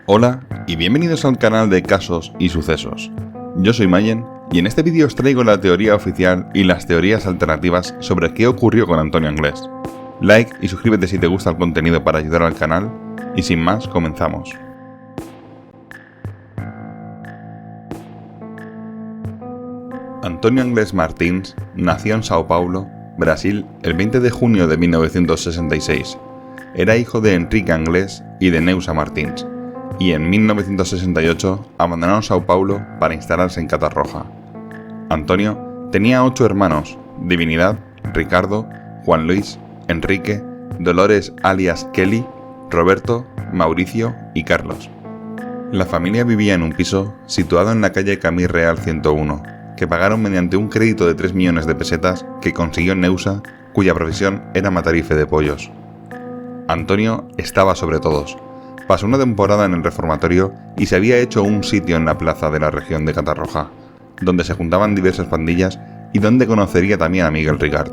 Hola y bienvenidos al canal de Casos y Sucesos. Yo soy Mayen y en este vídeo os traigo la teoría oficial y las teorías alternativas sobre qué ocurrió con Antonio Anglés. Like y suscríbete si te gusta el contenido para ayudar al canal y sin más, comenzamos. Antonio Anglés Martins nació en Sao Paulo, Brasil, el 20 de junio de 1966. Era hijo de Enrique Anglés y de Neusa Martins, y en 1968 abandonó Sao Paulo para instalarse en Catarroja. Antonio tenía 8 hermanos: Divinidad, Ricardo, Juan Luis, Enrique, Dolores alias Kelly, Roberto, Mauricio y Carlos. La familia vivía en un piso situado en la calle Camí Real 101, que pagaron mediante un crédito de 3 millones de pesetas que consiguió Neusa, cuya profesión era matarife de pollos. Antonio estaba sobre todos. Pasó una temporada en el reformatorio y se había hecho un sitio en la plaza de la región de Catarroja, donde se juntaban diversas pandillas y donde conocería también a Miguel Ricard.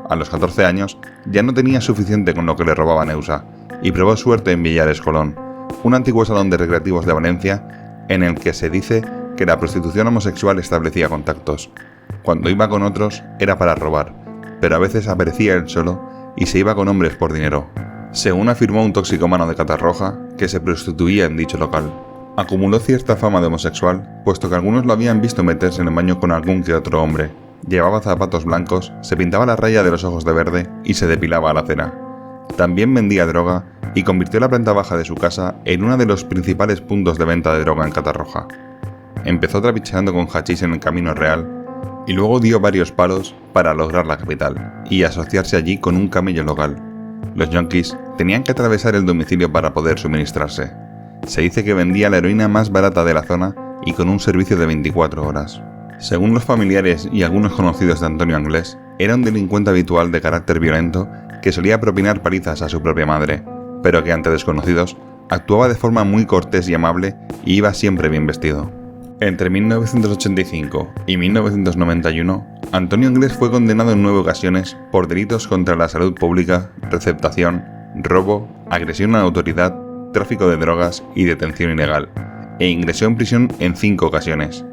A los 14 años ya no tenía suficiente con lo que le robaba Neusa y probó suerte en Villares Colón, un antiguo salón de recreativos de Valencia en el que se dice que la prostitución homosexual establecía contactos. Cuando iba con otros era para robar, pero a veces aparecía él solo y se iba con hombres por dinero. Según afirmó un toxicómano de Catarroja, que se prostituía en dicho local. Acumuló cierta fama de homosexual, puesto que algunos lo habían visto meterse en el baño con algún que otro hombre. Llevaba zapatos blancos, se pintaba la raya de los ojos de verde y se depilaba a la cena. También vendía droga y convirtió la planta baja de su casa en uno de los principales puntos de venta de droga en Catarroja. Empezó trapicheando con hachís en el Camino Real y luego dio varios palos para lograr la capital y asociarse allí con un camello local. Los yonkis tenían que atravesar el domicilio para poder suministrarse. Se dice que vendía la heroína más barata de la zona y con un servicio de 24 horas. Según los familiares y algunos conocidos de Antonio Anglés, era un delincuente habitual de carácter violento que solía propinar palizas a su propia madre, pero que ante desconocidos actuaba de forma muy cortés y amable y iba siempre bien vestido. Entre 1985 y 1991, Antonio Anglés fue condenado en 9 ocasiones por delitos contra la salud pública, receptación, robo, agresión a la autoridad, tráfico de drogas y detención ilegal, e ingresó en prisión en 5 ocasiones.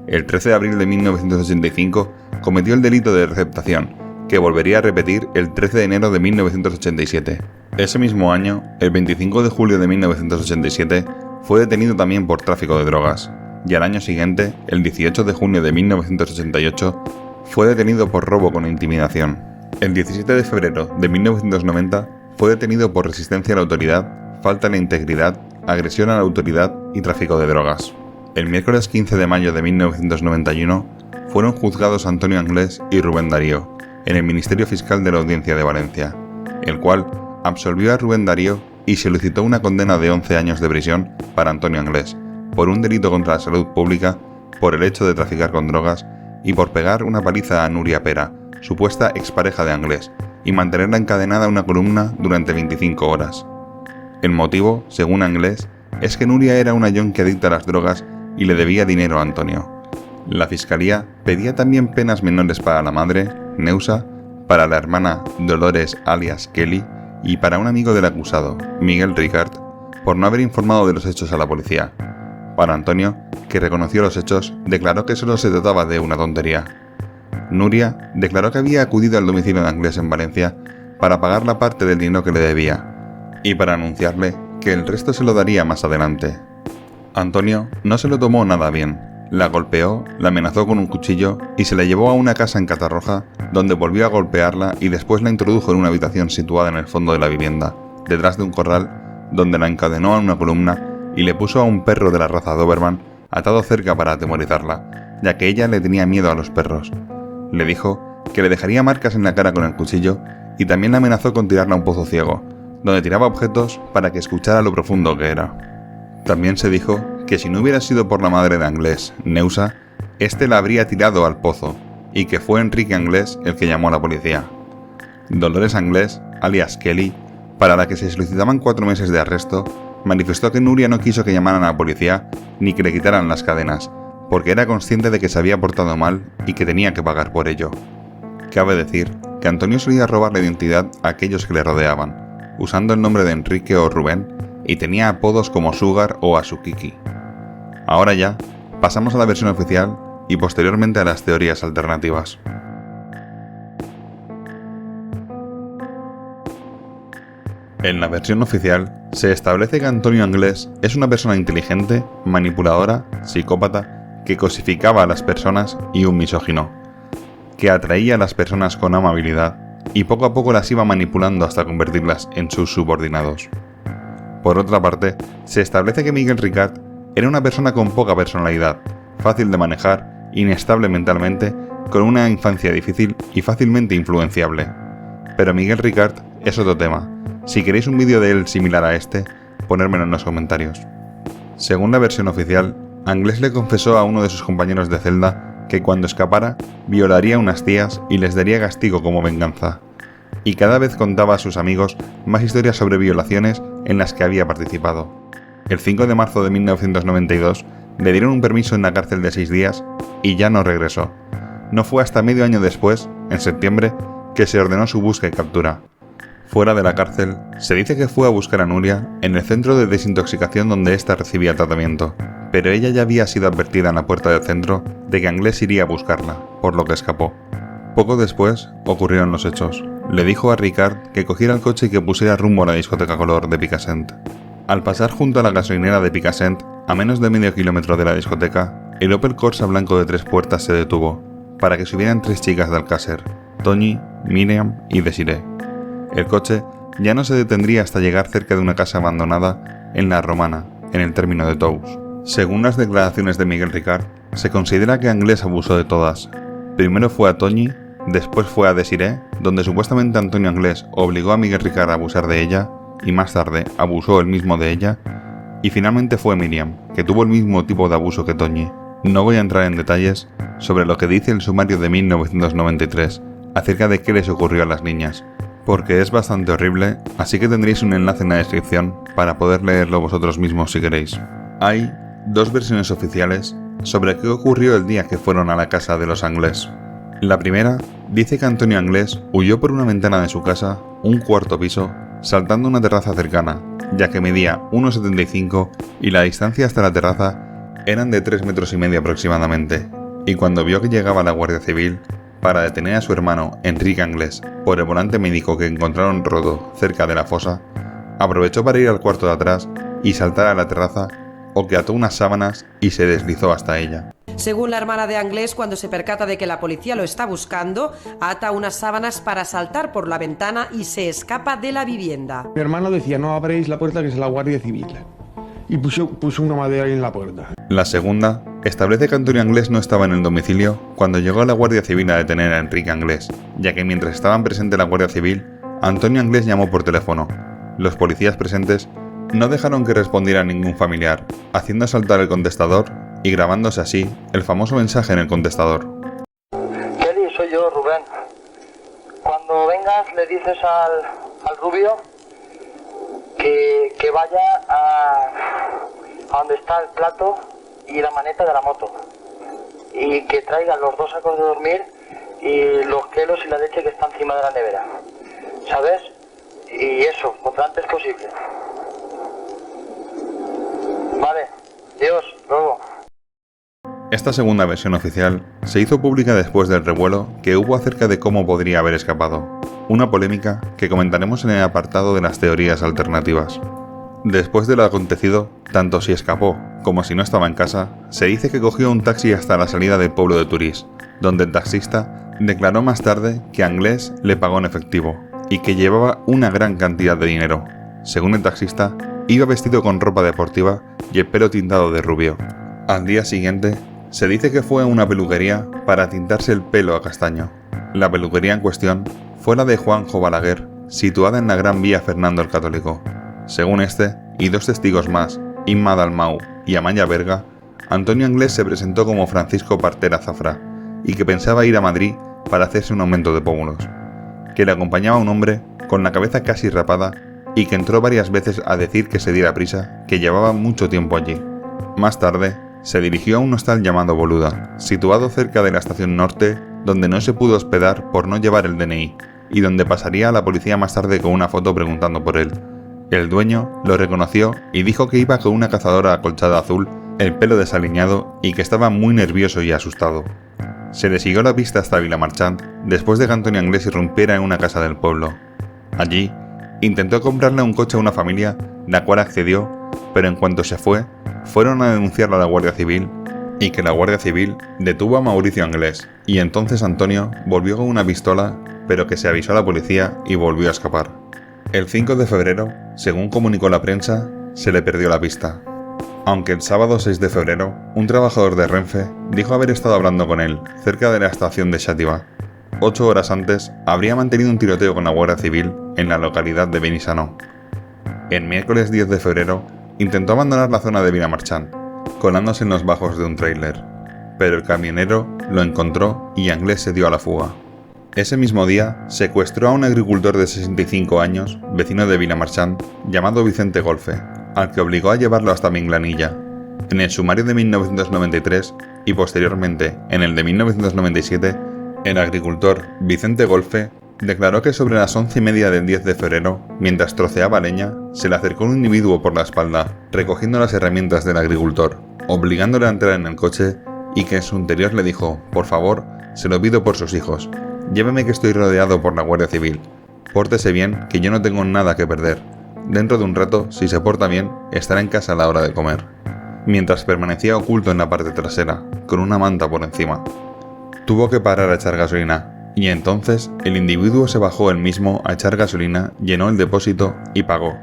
El 13 de abril de 1985 cometió el delito de receptación, que volvería a repetir el 13 de enero de 1987. Ese mismo año, el 25 de julio de 1987, fue detenido también por tráfico de drogas, y al año siguiente, el 18 de junio de 1988, fue detenido por robo con intimidación. El 17 de febrero de 1990 fue detenido por resistencia a la autoridad, falta a la integridad, agresión a la autoridad y tráfico de drogas. El miércoles 15 de mayo de 1991 fueron juzgados Antonio Anglés y Rubén Darío en el Ministerio Fiscal de la Audiencia de Valencia, el cual absolvió a Rubén Darío y solicitó una condena de 11 años de prisión para Antonio Anglés por un delito contra la salud pública, por el hecho de traficar con drogas y por pegar una paliza a Nuria Pera, supuesta expareja de Anglés, y mantenerla encadenada a una columna durante 25 horas. El motivo, según Anglés, es que Nuria era una yonki adicta a las drogas y le debía dinero a Antonio. La fiscalía pedía también penas menores para la madre, Neusa, para la hermana Dolores alias Kelly y para un amigo del acusado, Miguel Ricard, por no haber informado de los hechos a la policía. Para Antonio, que reconoció los hechos, declaró que solo se trataba de una tontería. Nuria declaró que había acudido al domicilio de Anglés en Valencia para pagar la parte del dinero que le debía y para anunciarle que el resto se lo daría más adelante. Antonio no se lo tomó nada bien, la golpeó, la amenazó con un cuchillo y se la llevó a una casa en Catarroja, donde volvió a golpearla y después la introdujo en una habitación situada en el fondo de la vivienda, detrás de un corral, donde la encadenó a una columna y le puso a un perro de la raza Doberman atado cerca para atemorizarla, ya que ella le tenía miedo a los perros. Le dijo que le dejaría marcas en la cara con el cuchillo y también la amenazó con tirarla a un pozo ciego, donde tiraba objetos para que escuchara lo profundo que era. También se dijo que si no hubiera sido por la madre de Anglés, Neusa, este la habría tirado al pozo, y que fue Enrique Anglés el que llamó a la policía. Dolores Anglés, alias Kelly, para la que se solicitaban 4 meses de arresto, manifestó que Nuria no quiso que llamaran a la policía ni que le quitaran las cadenas, porque era consciente de que se había portado mal y que tenía que pagar por ello. Cabe decir que Antonio solía robar la identidad a aquellos que le rodeaban, usando el nombre de Enrique o Rubén, y tenía apodos como Sugar o Asukiki. Ahora ya, pasamos a la versión oficial y posteriormente a las teorías alternativas. En la versión oficial, se establece que Antonio Anglés es una persona inteligente, manipuladora, psicópata, que cosificaba a las personas y un misógino, que atraía a las personas con amabilidad y poco a poco las iba manipulando hasta convertirlas en sus subordinados. Por otra parte, se establece que Miguel Ricard era una persona con poca personalidad, fácil de manejar, inestable mentalmente, con una infancia difícil y fácilmente influenciable. Pero Miguel Ricard es otro tema. Si queréis un vídeo de él similar a este, ponérmelo en los comentarios. Según la versión oficial, Anglés le confesó a uno de sus compañeros de celda que cuando escapara, violaría a unas tías y les daría castigo como venganza. Y cada vez contaba a sus amigos más historias sobre violaciones en las que había participado. El 5 de marzo de 1992 le dieron un permiso en la cárcel de 6 días y ya no regresó. No fue hasta medio año después, en septiembre, que se ordenó su búsqueda y captura. Fuera de la cárcel, se dice que fue a buscar a Nuria en el centro de desintoxicación donde ésta recibía tratamiento, pero ella ya había sido advertida en la puerta del centro de que Anglés iría a buscarla, por lo que escapó. Poco después ocurrieron los hechos. Le dijo a Ricard que cogiera el coche y que pusiera rumbo a la discoteca Color de Picassent. Al pasar junto a la gasolinera de Picassent, a menos de medio kilómetro de la discoteca, el Opel Corsa blanco de 3 puertas se detuvo, para que subieran 3 chicas de Alcácer, Toñi, Miriam y Desiree. El coche ya no se detendría hasta llegar cerca de una casa abandonada en La Romana, en el término de Tous. Según las declaraciones de Miguel Ricard, se considera que Anglés abusó de todas. Primero fue a Toñi, después fue a Desiree, donde supuestamente Antonio Anglés obligó a Miguel Ricard a abusar de ella, y más tarde abusó él mismo de ella, y finalmente fue Miriam, que tuvo el mismo tipo de abuso que Toñi. No voy a entrar en detalles sobre lo que dice el sumario de 1993 acerca de qué les ocurrió a las niñas, porque es bastante horrible, así que tendréis un enlace en la descripción para poder leerlo vosotros mismos si queréis. Hay 2 versiones oficiales sobre qué ocurrió el día que fueron a la casa de los Anglés. La primera dice que Antonio Anglés huyó por una ventana de su casa, un 4º piso, saltando una terraza cercana, ya que medía 1,75 y la distancia hasta la terraza eran de 3,5 metros aproximadamente, y cuando vio que llegaba la Guardia Civil para detener a su hermano Enrique Anglés por el volante médico que encontraron roto cerca de la fosa, aprovechó para ir al cuarto de atrás y saltar a la terraza, o que ató unas sábanas y se deslizó hasta ella. Según la hermana de Anglés, cuando se percata de que la policía lo está buscando, ata unas sábanas para saltar por la ventana y se escapa de la vivienda. Mi hermano decía, no abréis la puerta que es la Guardia Civil. Y puso una madera ahí en la puerta. La segunda establece que Antonio Anglés no estaba en el domicilio cuando llegó la Guardia Civil a detener a Enrique Anglés, ya que mientras estaban presentes la Guardia Civil, Antonio Anglés llamó por teléfono. Los policías presentes no dejaron que respondiera ningún familiar, haciendo saltar el contestador y grabándose así el famoso mensaje en el contestador. Kelly, soy yo, Rubén. Cuando vengas le dices al rubio que vaya a donde está el plato y la maneta de la moto y que traiga los 2 sacos de dormir y los quelos y la leche que está encima de la nevera, ¿sabes? Y eso, cuanto antes posible. Vale, Dios, luego. Esta segunda versión oficial se hizo pública después del revuelo que hubo acerca de cómo podría haber escapado, una polémica que comentaremos en el apartado de las teorías alternativas. Después de lo acontecido, tanto si escapó como si no estaba en casa, se dice que cogió un taxi hasta la salida del pueblo de Turís, donde el taxista declaró más tarde que Anglés le pagó en efectivo y que llevaba una gran cantidad de dinero. Según el taxista, iba vestido con ropa deportiva y el pelo tintado de rubio. Al día siguiente, se dice que fue a una peluquería para tintarse el pelo a castaño. La peluquería en cuestión fue la de Juanjo Balaguer, situada en la Gran Vía Fernando el Católico. Según este, y 2 testigos más, Inma Dalmau y Amaya Berga, Antonio Anglés se presentó como Francisco Partera Zafra y que pensaba ir a Madrid para hacerse un aumento de pómulos, que le acompañaba un hombre con la cabeza casi rapada y que entró varias veces a decir que se diera prisa, que llevaba mucho tiempo allí. Más tarde, se dirigió a un hostal llamado Boluda, situado cerca de la estación norte, donde no se pudo hospedar por no llevar el DNI, y donde pasaría a la policía más tarde con una foto preguntando por él. El dueño lo reconoció y dijo que iba con una cazadora acolchada azul, el pelo desaliñado y que estaba muy nervioso y asustado. Se le siguió la pista hasta Vilamarchant después de que Antonio Anglés irrumpiera en una casa del pueblo. Allí, intentó comprarle un coche a una familia, la cual accedió, pero en cuanto se fue, fueron a denunciarlo a la Guardia Civil y que la Guardia Civil detuvo a Mauricio Anglés, y entonces Antonio volvió con una pistola, pero que se avisó a la policía y volvió a escapar. El 5 de febrero, según comunicó la prensa, se le perdió la pista. Aunque el sábado 6 de febrero, un trabajador de Renfe dijo haber estado hablando con él cerca de la estación de Xàtiva. 8 horas antes, habría mantenido un tiroteo con la Guardia Civil en la localidad de Benissanó. El miércoles 10 de febrero, intentó abandonar la zona de Vilamarchant, colándose en los bajos de un tráiler, pero el camionero lo encontró y Anglés se dio a la fuga. Ese mismo día, secuestró a un agricultor de 65 años, vecino de Vilamarchant, llamado Vicente Golfe, al que obligó a llevarlo hasta Minglanilla. En el sumario de 1993 y posteriormente en el de 1997, el agricultor Vicente Golfe declaró que sobre las 11:30 del 10 de febrero, mientras troceaba leña, se le acercó un individuo por la espalda, recogiendo las herramientas del agricultor, obligándole a entrar en el coche y que en su interior le dijo: «Por favor, se lo pido por sus hijos. Lléveme que estoy rodeado por la Guardia Civil. Pórtese bien, que yo no tengo nada que perder. Dentro de un rato, si se porta bien, estará en casa a la hora de comer». Mientras permanecía oculto en la parte trasera, con una manta por encima. Tuvo que parar a echar gasolina, y entonces el individuo se bajó él mismo a echar gasolina, llenó el depósito y pagó.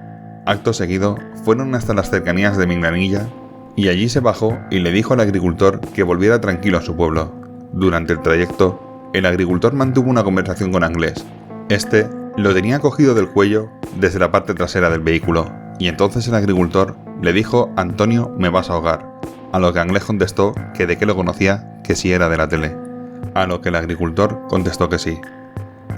Acto seguido, fueron hasta las cercanías de Minglanilla, y allí se bajó y le dijo al agricultor que volviera tranquilo a su pueblo. Durante el trayecto, el agricultor mantuvo una conversación con Anglés. Este lo tenía cogido del cuello desde la parte trasera del vehículo, y entonces el agricultor le dijo: «Antonio, me vas a ahogar», a lo que Anglés contestó que de qué lo conocía, que si era de la tele, a lo que el agricultor contestó que sí.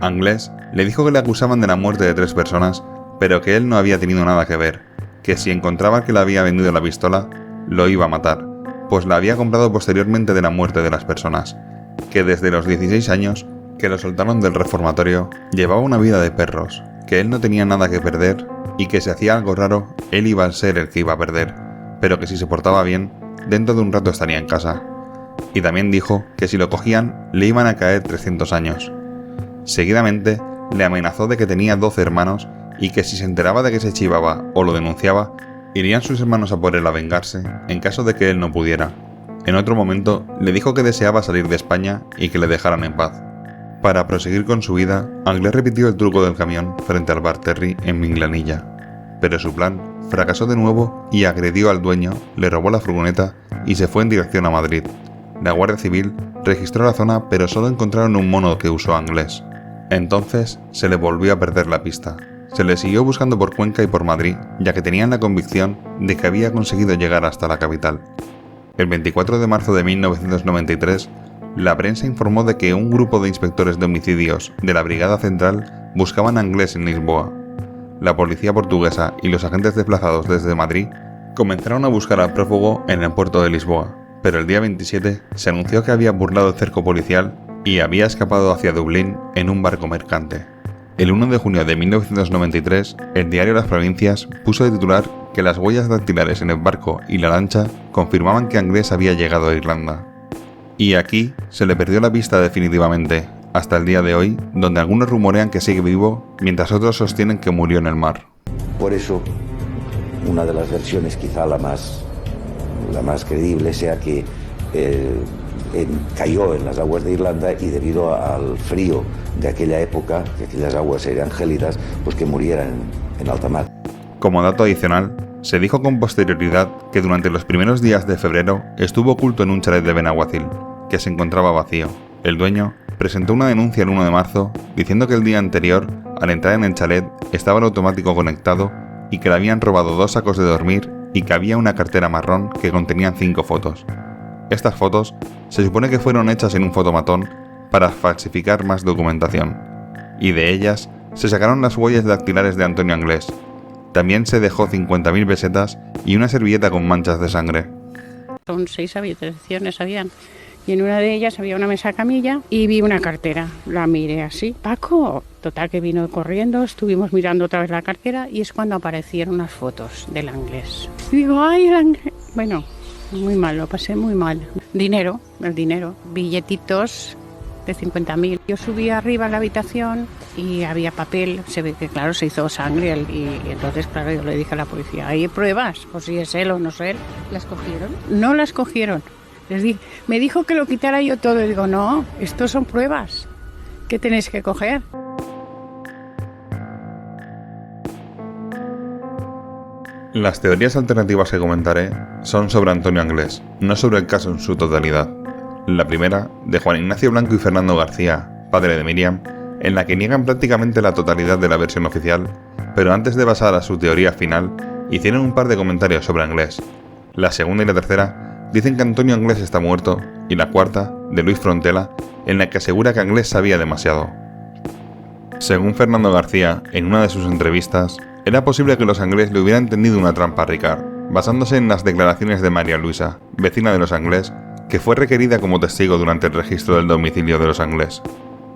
Anglés le dijo que le acusaban de la muerte de 3 personas, pero que él no había tenido nada que ver, que si encontraba que le había vendido la pistola, lo iba a matar, pues la había comprado posteriormente de la muerte de las personas, que desde los 16 años, que lo soltaron del reformatorio, llevaba una vida de perros, que él no tenía nada que perder y que si hacía algo raro, él iba a ser el que iba a perder, pero que si se portaba bien, dentro de un rato estaría en casa. Y también dijo que si lo cogían, le iban a caer 300 años. Seguidamente, le amenazó de que tenía 12 hermanos y que si se enteraba de que se chivaba o lo denunciaba, irían sus hermanos a por él a vengarse en caso de que él no pudiera. En otro momento, le dijo que deseaba salir de España y que le dejaran en paz. Para proseguir con su vida, Anglés repitió el truco del camión frente al bar Terry en Minglanilla, pero su plan fracasó de nuevo y agredió al dueño, le robó la furgoneta y se fue en dirección a Madrid. La Guardia Civil registró la zona, pero solo encontraron un mono que usó Anglés. Entonces se le volvió a perder la pista. Se le siguió buscando por Cuenca y por Madrid, ya que tenían la convicción de que había conseguido llegar hasta la capital. El 24 de marzo de 1993, la prensa informó de que un grupo de inspectores de homicidios de la Brigada Central buscaban a Anglés en Lisboa. La policía portuguesa y los agentes desplazados desde Madrid comenzaron a buscar al prófugo en el puerto de Lisboa, pero el día 27 se anunció que había burlado el cerco policial y había escapado hacia Dublín en un barco mercante. El 1 de junio de 1993, el diario Las Provincias puso de titular que las huellas dactilares en el barco y la lancha confirmaban que Anglés había llegado a Irlanda. Y aquí se le perdió la pista definitivamente, hasta el día de hoy, donde algunos rumorean que sigue vivo, mientras otros sostienen que murió en el mar. Por eso, una de las versiones, quizá la más creíble, sea que cayó en las aguas de Irlanda y debido al frío de aquella época, que aquellas aguas eran gélidas, pues que muriera en alta mar. Como dato adicional, se dijo con posterioridad que durante los primeros días de febrero estuvo oculto en un chalet de Benaguacil, que se encontraba vacío. El dueño presentó una denuncia el 1 de marzo diciendo que el día anterior, al entrar en el chalet, estaba el automático conectado y que le habían robado 2 sacos de dormir y que había una cartera marrón que contenían 5 fotos. Estas fotos se supone que fueron hechas en un fotomatón para falsificar más documentación, y de ellas se sacaron las huellas dactilares de Antonio Anglés. También se dejó 50.000 pesetas y una servilleta con manchas de sangre. Son 6 habitaciones habían, y en una de ellas había una mesa camilla y vi una cartera. La miré así. Paco, total que vino corriendo, estuvimos mirando otra vez la cartera y es cuando aparecieron unas fotos del Anglés. Y digo, ay, el Anglés. Bueno, muy mal, lo pasé muy mal. Dinero, el dinero, billetitos de 50.000. Yo subí arriba a la habitación y había papel, se ve que claro, se hizo sangre y entonces claro, yo le dije a la policía, ¿hay pruebas? Pues si es él o no es él. ¿Las cogieron? No las cogieron. Les dije, me dijo que lo quitara yo todo y digo, no, estos son pruebas que tenéis que coger. Las teorías alternativas que comentaré son sobre Antonio Anglés, no sobre el caso en su totalidad. La primera, de Juan Ignacio Blanco y Fernando García, padre de Miriam, en la que niegan prácticamente la totalidad de la versión oficial, pero antes de pasar a su teoría final, hicieron un par de comentarios sobre Anglés. La segunda y la tercera dicen que Antonio Anglés está muerto, y la cuarta, de Luis Frontela, en la que asegura que Anglés sabía demasiado. Según Fernando García, en una de sus entrevistas, era posible que los Anglés le hubieran tendido una trampa a Ricard, basándose en las declaraciones de María Luisa, vecina de los Anglés, que fue requerida como testigo durante el registro del domicilio de los Anglés.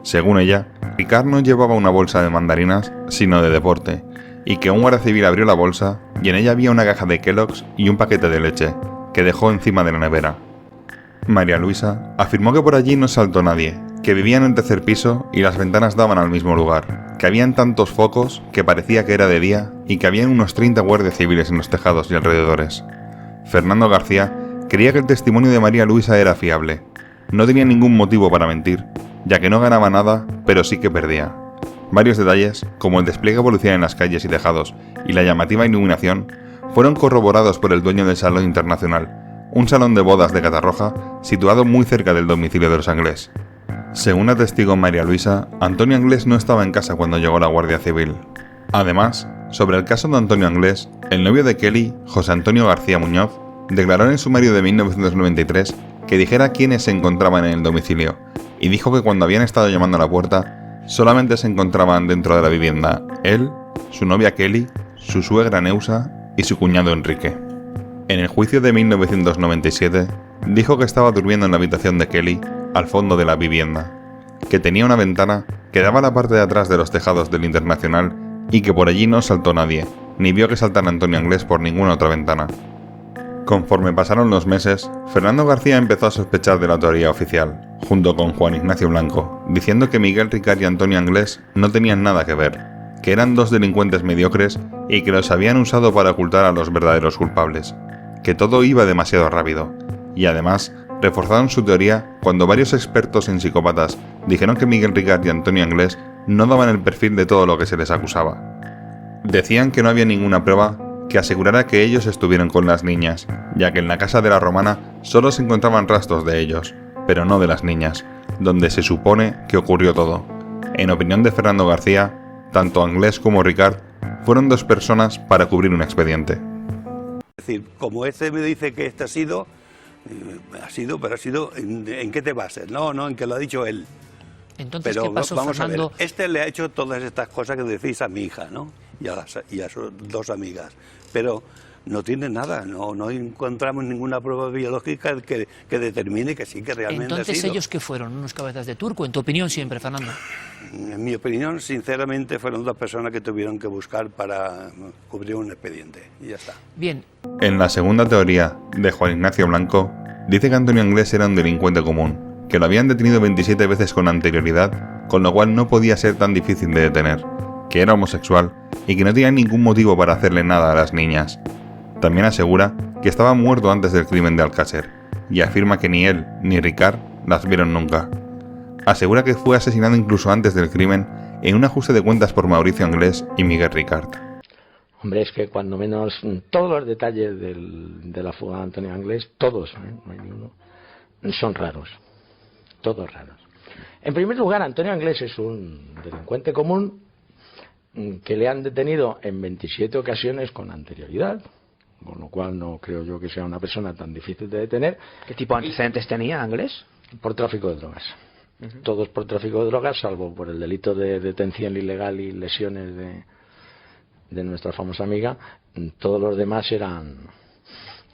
Según ella, Ricard no llevaba una bolsa de mandarinas, sino de deporte, y que un guardia civil abrió la bolsa y en ella había una caja de Kellogg's y un paquete de leche, que dejó encima de la nevera. María Luisa afirmó que por allí no saltó nadie, que vivía en el tercer piso y las ventanas daban al mismo lugar, que habían tantos focos que parecía que era de día y que habían unos 30 guardias civiles en los tejados y alrededores. Fernando García creía que el testimonio de María Luisa era fiable. No tenía ningún motivo para mentir, ya que no ganaba nada, pero sí que perdía. Varios detalles, como el despliegue policial en las calles y tejados y la llamativa iluminación, fueron corroborados por el dueño del Salón Internacional, un salón de bodas de Catarroja situado muy cerca del domicilio de los Anglés. Según atestigó María Luisa, Antonio Anglés no estaba en casa cuando llegó la Guardia Civil. Además, sobre el caso de Antonio Anglés, el novio de Kelly, José Antonio García Muñoz, declaró en el sumario de 1993 que dijera quiénes se encontraban en el domicilio, y dijo que cuando habían estado llamando a la puerta, solamente se encontraban dentro de la vivienda él, su novia Kelly, su suegra Neusa y su cuñado Enrique. En el juicio de 1997, dijo que estaba durmiendo en la habitación de Kelly, al fondo de la vivienda, que tenía una ventana que daba a la parte de atrás de los tejados del Internacional y que por allí no saltó nadie, ni vio que saltara Antonio Anglés por ninguna otra ventana. Conforme pasaron los meses, Fernando García empezó a sospechar de la teoría oficial, junto con Juan Ignacio Blanco, diciendo que Miguel Ricard y Antonio Anglés no tenían nada que ver, que eran dos delincuentes mediocres y que los habían usado para ocultar a los verdaderos culpables, que todo iba demasiado rápido, y además reforzaron su teoría cuando varios expertos en psicópatas dijeron que Miguel Ricard y Antonio Anglés no daban el perfil de todo lo que se les acusaba. Decían que no había ninguna prueba que asegurara que ellos estuvieron con las niñas, ya que en la casa de la Romana solo se encontraban rastros de ellos, pero no de las niñas, donde se supone que ocurrió todo. En opinión de Fernando García, tanto Anglés como Ricard fueron dos personas para cubrir un expediente. Es decir, como este me dice que este ha sido, pero ha sido, ¿en qué te basas? No, en que lo ha dicho él. Entonces, pero ¿qué pasó, vamos Fernando? a ver, este le ha hecho todas estas cosas que decís a mi hija, ¿no? Y a sus dos amigas. Pero no tiene nada, no encontramos ninguna prueba biológica que determine que sí, que realmente Entonces, ha sido. ¿ellos qué fueron? ¿Unos cabezas de turco? En tu opinión siempre, Fernando. En mi opinión, sinceramente, fueron dos personas que tuvieron que buscar para cubrir un expediente. Y ya está. Bien. En la segunda teoría, de Juan Ignacio Blanco, dice que Antonio Anglés era un delincuente común, que lo habían detenido 27 veces con anterioridad, con lo cual no podía ser tan difícil de detener, que era homosexual y que no tenía ningún motivo para hacerle nada a las niñas. También asegura que estaba muerto antes del crimen de Alcácer, y afirma que ni él ni Ricard las vieron nunca. Asegura que fue asesinado incluso antes del crimen en un ajuste de cuentas por Mauricio Anglés y Miguel Ricard. Hombre, es que cuando menos todos los detalles de la fuga de Antonio Anglés, todos, no hay ninguno, son raros, todos raros. En primer lugar, Antonio Anglés es un delincuente común que le han detenido en 27 ocasiones con anterioridad, con lo cual no creo yo que sea una persona tan difícil de detener. ¿Qué tipo de antecedentes tenía Anglés? Por tráfico de drogas. Todos por tráfico de drogas, salvo por el delito de detención ilegal y lesiones de nuestra famosa amiga. Todos los demás eran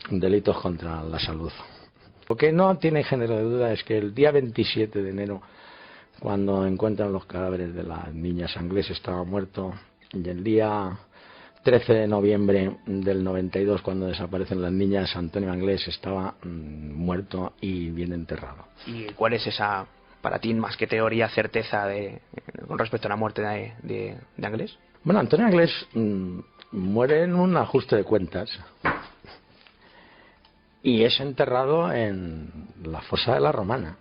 delitos contra la salud. Lo que no tiene género de duda es que el día 27 de enero, cuando encuentran los cadáveres de las niñas, Anglés estaba muerto, y el día 13 de noviembre del 92, cuando desaparecen las niñas, Antonio Anglés estaba muerto y bien enterrado. ¿Y cuál es esa, para ti, más que teoría, certeza con respecto a la muerte de Anglés? Bueno, Antonio Anglés muere en un ajuste de cuentas y es enterrado en la fosa de la Romana.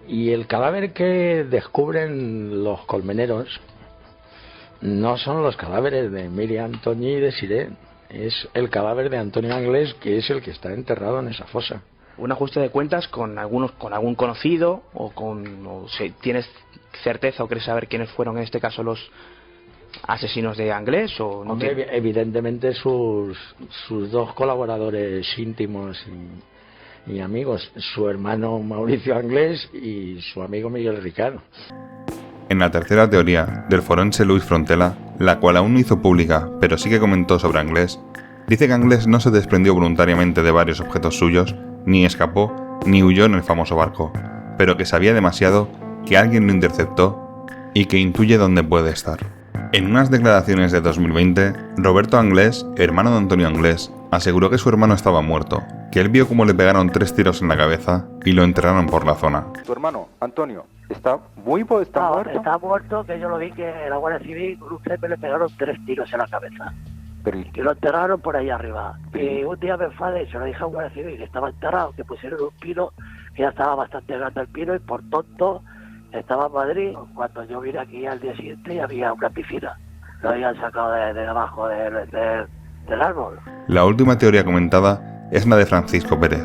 Y el cadáver que descubren los colmeneros no son los cadáveres de Miriam, Toñi y de Siré, es el cadáver de Antonio Anglés, que es el que está enterrado en esa fosa. ¿Un ajuste de cuentas con algún conocido o si tienes certeza o quieres saber quiénes fueron en este caso los asesinos de Anglés? O no? Hombre, evidentemente sus dos colaboradores íntimos y amigos, su hermano Mauricio Anglés y su amigo Miguel Ricard. En la tercera teoría del forense Luis Frontela, la cual aún no hizo pública, pero sí que comentó sobre Anglés, dice que Anglés no se desprendió voluntariamente de varios objetos suyos, ni escapó, ni huyó en el famoso barco, pero que sabía demasiado, que alguien lo interceptó y que intuye dónde puede estar. En unas declaraciones de 2020, Roberto Anglés, hermano de Antonio Anglés, aseguró que su hermano estaba muerto, que él vio cómo le pegaron 3 tiros en la cabeza y lo enterraron por la zona. Tu hermano, Antonio, está muerto. Está muerto, que yo lo vi que la Guardia Civil con un jefe le pegaron 3 tiros en la cabeza. Y lo enterraron por ahí arriba. Y un día me enfadé y se lo dije a un Guardia Civil que estaba enterrado, que pusieron un pino, que ya estaba bastante grande el pino, y por tonto estaba en Madrid. Cuando yo vine aquí al día siguiente ya había una piscina. Lo habían sacado de debajo del árbol. La última teoría comentada es la de Francisco Pérez.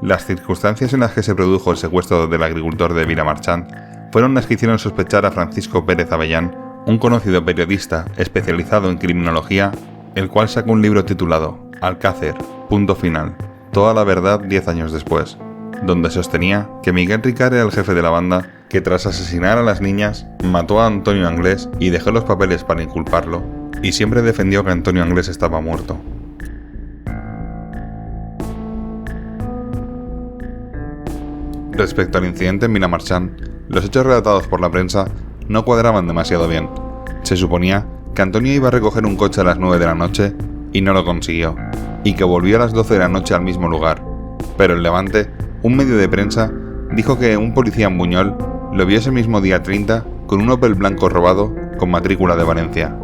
Las circunstancias en las que se produjo el secuestro del agricultor de Vilamarchant fueron las que hicieron sospechar a Francisco Pérez Avellán, un conocido periodista especializado en criminología, el cual sacó un libro titulado Alcácer, punto final, toda la verdad 10 años después, donde sostenía que Miguel Ricard era el jefe de la banda que tras asesinar a las niñas mató a Antonio Anglés y dejó los papeles para inculparlo, y siempre defendió que Antonio Anglés estaba muerto. Respecto al incidente en Vilamarchant, los hechos relatados por la prensa no cuadraban demasiado bien. Se suponía que Antonio iba a recoger un coche a las 9 de la noche y no lo consiguió, y que volvió a las 12 de la noche al mismo lugar, pero en Levante, un medio de prensa dijo que un policía en Buñol lo vio ese mismo día 30 con un Opel blanco robado con matrícula de Valencia.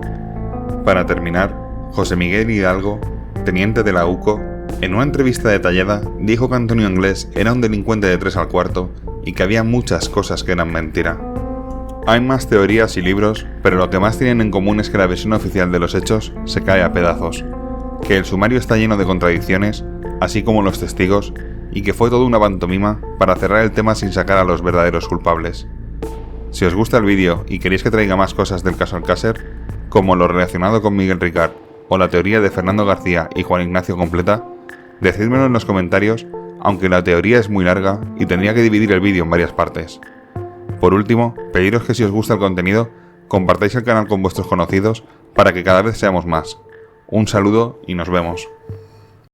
Para terminar, José Miguel Hidalgo, teniente de la UCO, en una entrevista detallada dijo que Antonio Anglés era un delincuente de 3 al cuarto y que había muchas cosas que eran mentira. Hay más teorías y libros, pero lo que más tienen en común es que la versión oficial de los hechos se cae a pedazos, que el sumario está lleno de contradicciones, así como los testigos, y que fue todo una pantomima para cerrar el tema sin sacar a los verdaderos culpables. Si os gusta el vídeo y queréis que traiga más cosas del caso Alcácer, como lo relacionado con Miguel Ricard o la teoría de Fernando García y Juan Ignacio completa, decídmelo en los comentarios, aunque la teoría es muy larga y tendría que dividir el vídeo en varias partes. Por último, pediros que si os gusta el contenido, compartáis el canal con vuestros conocidos para que cada vez seamos más. Un saludo y nos vemos.